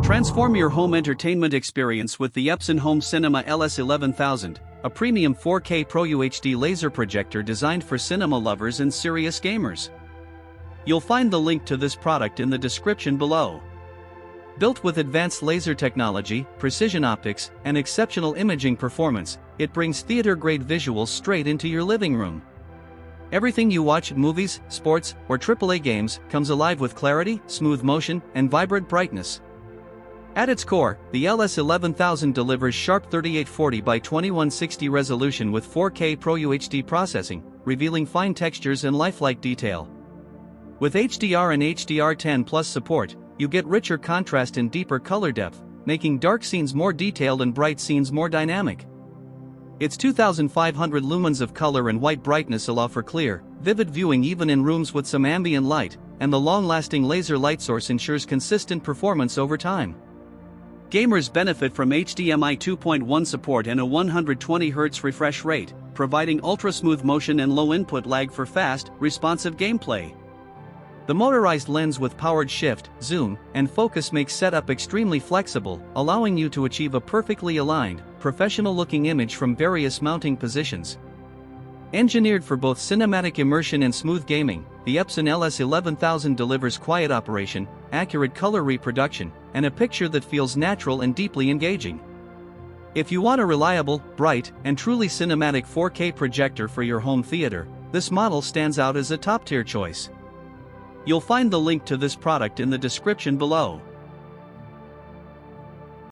Transform your home entertainment experience with the Epson Home Cinema LS11000, a premium 4K PRO-UHD laser projector designed for cinema lovers and serious gamers. You'll find the link to this product in the description below. Built with advanced laser technology, precision optics, and exceptional imaging performance, it brings theater-grade visuals straight into your living room. Everything you watch, movies, sports, or AAA games, comes alive with clarity, smooth motion, and vibrant brightness. At its core, the LS11000 delivers sharp 3840 by 2160 resolution with 4K PRO-UHD processing, revealing fine textures and lifelike detail. With HDR and HDR10+ support, you get richer contrast and deeper color depth, making dark scenes more detailed and bright scenes more dynamic. Its 2500 lumens of color and white brightness allow for clear, vivid viewing even in rooms with some ambient light, and the long-lasting laser light source ensures consistent performance over time. Gamers benefit from HDMI 2.1 support and a 120Hz refresh rate, providing ultra-smooth motion and low input lag for fast, responsive gameplay. The motorized lens with powered shift, zoom, and focus makes setup extremely flexible, allowing you to achieve a perfectly aligned, professional-looking image from various mounting positions. Engineered for both cinematic immersion and smooth gaming, the Epson LS11000 delivers quiet operation, accurate color reproduction, and a picture that feels natural and deeply engaging. If you want a reliable, bright, and truly cinematic 4K projector for your home theater, this model stands out as a top-tier choice. You'll find the link to this product in the description below.